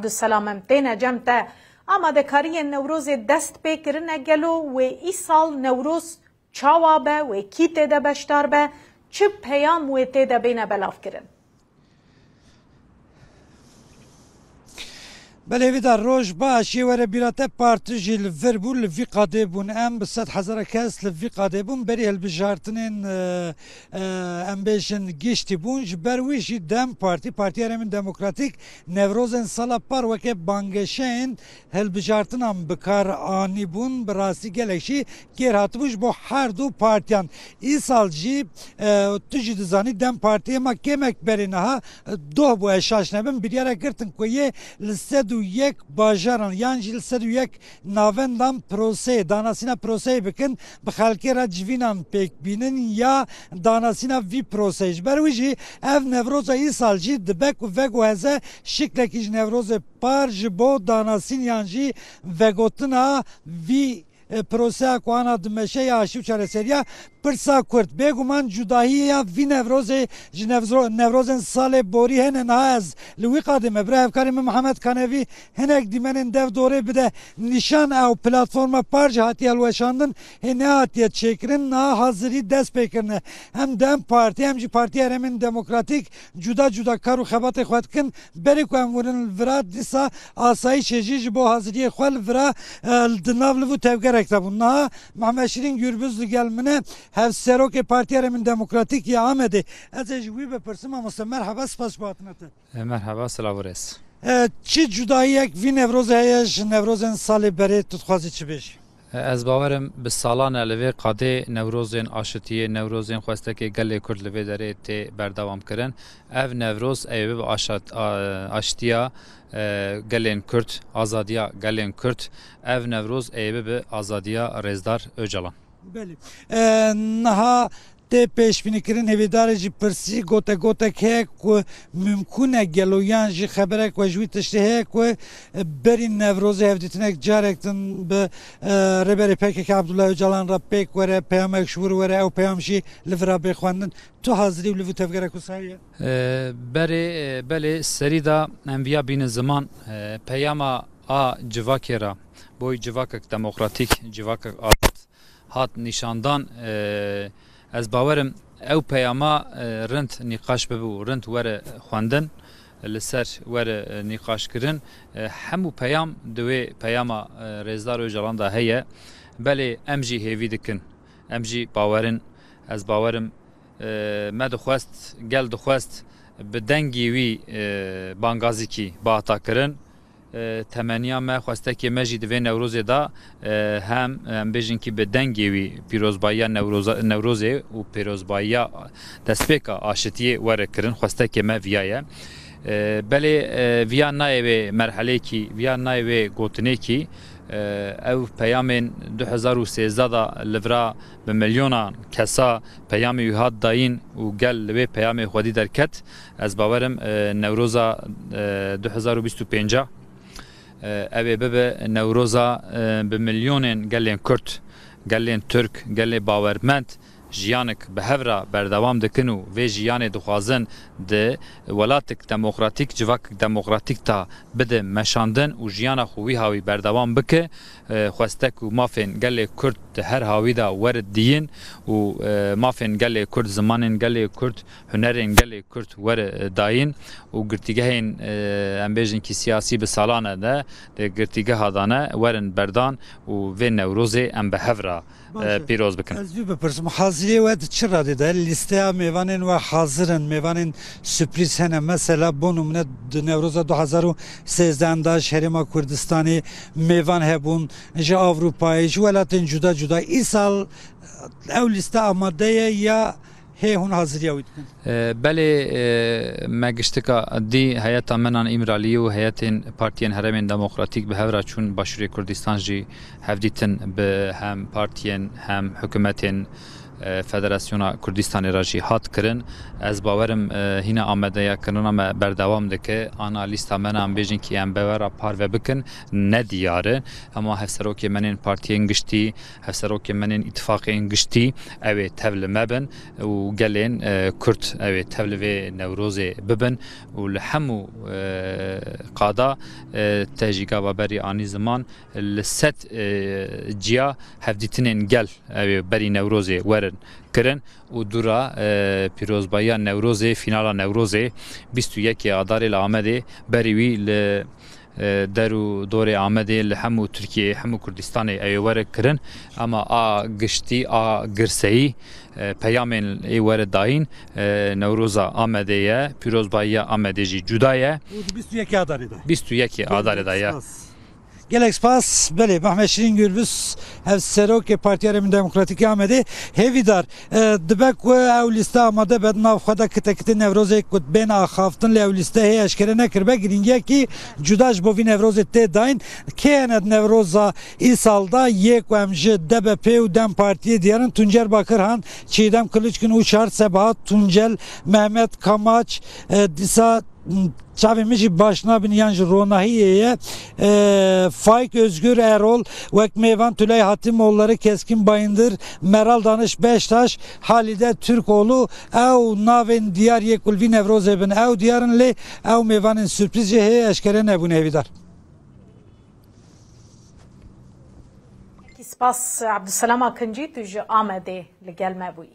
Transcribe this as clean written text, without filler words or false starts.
di selamem têne cem te amadekariyên Newrozê dest pê kirine gelo wê îsal Newroz çawa be wê kî tê de beşdar be çi peyam wê tê de bêne belavkirin. Belêvî roj başî were bîrate partî jî li vir bû li vî qadê bûn em bi 100 hezara kes li vî qadê bûn berî hilbijartinên em bêjin giştî bûn ji ber wî jî Dem Partî Partiya Herêmên Demokratîk Newrozên sala par weke bangêşeyên hilbijartinan bi kar anî bûn bi rastî gelek jî gêr hatibû ji bo her du partiyan. Îsal jî tu jî dizanî Dem Partiyê ma kêmek berî niha doh bû eşaş nebin biryara girtin ku yê li yek bajaran yan jî li sed û yek navendan proseyê danasîna proseyê bikin bi xelkê re civînan pêk bînin ya danasîna vî proseyê ji ber wî jî ev Newroza îsal jî dibe ku veg û heze şiklekî ji Newrozê par ji bo danasîn yan jî vegotina vî proseya ku ana dimeşe ya aşîv çareseriya pirsa Kurd bêguman cudahiya vî Newrozê ji Newrozên salê borî hene niha ez li wî qadê me birê hevkarê min Mihemed Kanevî hinek dîmenên dev dorê bide nîşan ew platforma par jî hatiye hilweşandin hê nehatiye çêkirin niha hazirî dest pêkirine hem Dem Partî hem jî Partiya Herêmên Demokratîk cuda cuda kar û xebatê xwe dikin berê ku em wirin li vira dîsa asayîşê jî ji bo haziriyê xwe li vira di nav li vû tevgerek de bûn niha Mehmed Şîrîn Gürbüz li gel min e Hevserokê Partiya Herêmên Demokratîk ya Amedê ez ê ji wî bipirsim amamosta merheba spas bu hatine te. Merheba selavores. Çi cudayiyek vî Newrozê heye ji Newrozên salê berê tu dixwazî çi bêjî? Ez bawerim bi salan li vê qadê Newrozên aşitiyê Newrozên xwestekê gelê Kurd li vê derê tê berdewam kirin. Ev Newroz ê bi aşitiya gelên Kurd, azadiya gelên Kurd, ev Newroz ê bi azadiya Rêzdar Öcalan. Belê. Niha tê pêşbînîkirin hêvîdarê jî pirsî gotek heye ku mümkün e geloyan jî xeberek we ji wî tiştê heye ku berî Newrozê hevdîtinek carek din bi rêberê PKK Abdullah Öcalan re pêk were peyamek ji wir were ew peyam jî li vira bêxwendin tu hazirî û li vî tevgerek wisa belê serî da em viya bînin ziman peyama a civakê ra boî civakek demokratîk civakek hat nîşandan ez bawerim ew peyama rind nîqaş bibû rind were xwendin li ser were nîqaşkirin hemû peyam di wê peyama Rêzdar Öcalan da heye belê em jî hêvî dikin em jî bawerin ez bawerim me dixwest gel dixwest bi dengî wî bangazîkî bahtakirin temeniya me xwestekê me jî di vê Newrozê da hem em bêjin ki bi dengê wî pîrozbayiya Newrozê û pîrozbayiya destpêka aşitiyê were kirin xwestekê me viya ye belê viya nayê wê merhelekî viya nayê wê gotinekî ew peyamên 2013 da li vira bi milyonan kesa peyamê wî hat dayîn û gel li wê peyamê xwedî derket ez bawerim Newroza 2025 ev ê bibe Newroza bi milyonên gelên Kurd gelên Türk gelê bawermend jiyanek bi hevra berdewam dikin û vê jiyanê dixwazin di welatek demokratîk civak demokratîk ta bide meşandin û jiyana xwe wî hawî berdewam bike xwestek û mafên gelê Kurd di her hawî da were dîyin û mafên gelê Kurd zimanên gelê Kurd hunerên gelê Kurd were dayîn û girtîgehên em bêjin ki siyasî bi salan de girtîgeha dane werin berdan û vê Newrozê em bi hevra pîroz bikin. Ez vî bipirsim haziriyê we di çi radê de lîsteya mêvanên we hazirin mêvanên sürpriz hene mesela bo numune di Newroza 2013 da ji Herêma Kurdistanê mêvan hebûn ji Avrupayê ji welatên cuda cuda îsal ew lîste amade ye ya hê hûn haziriya wî dikin? Belê me giştika dî heyeta menan İmraliyê û heyetên partiyên Herêmên Demokratîk bi hevra çûn Başûrê Kurdistan jî hevdîtin bi hem partiyên hem hikûmetên Federasyona Kurdistanê ra jî hat kirin. Ez bawerim hîna amadeya kirina me berdewam dike. Ana lîsta me em bêjin ki em bewera parve bikin ne diyare. Ama hevserokê menên partiyên giştî, hevserokê menên îtifaqên giştî ew ê tev li me bin û gelên Kurd ew ê tev li vê Newrozê bibin û li hemû qada te jî gava berî anî ziman li sed ciya hevdîtinên gel ew ê berî Newrozê werin kirin û dûra pîrozbayiya Newrozê, fînala Newrozê 21 Adarê li Amedê berî wî li der û dorê Amedê li hemû Tirkiyeyê, hemû Kurdistanê ew ê were kirin ama a giştî a girseyî peyamên ê were dayîn Newroza Amedê ye, pîrozbayiya Amedê jî cuda ye. 21 Adar'da. 21 Adarê ye. Gelek spas, bele Mehmet Şirin Gürbüz hevserok Partiya Remi Demokratîk Amedê hêvîdar dibe ku ew lîste amade bed navxwe kitekitê Newrozê ku bên axaftin li ew lîste hê eşkere nekiribe giringiyekî cuda ji bo vî Newrozê tê dayîn kêne Newroza îsalda yê ku em ji DBP û Dem Partiyê diyarin Tuncer Bakırhan, Çiğdem Kılıçkın û Çar Sebahat Tuncel, Mehmet Kamaç dîsa çavê min jî başna bin yan ji ronahiyê Faik Özgür Erol wek mêvan Tülay Hatimoğulları Keskin Bayındır Meral Danış Beştaş Halide Türkoğlu ew navên diyar yê ku vî Newrozê bin ew diyarin lê ew mêvanên sürpriz jî heye eşkere nebûn hêvîdar. Spas Abdüselam Akıncı tu ji Amedê li gel me bûyî.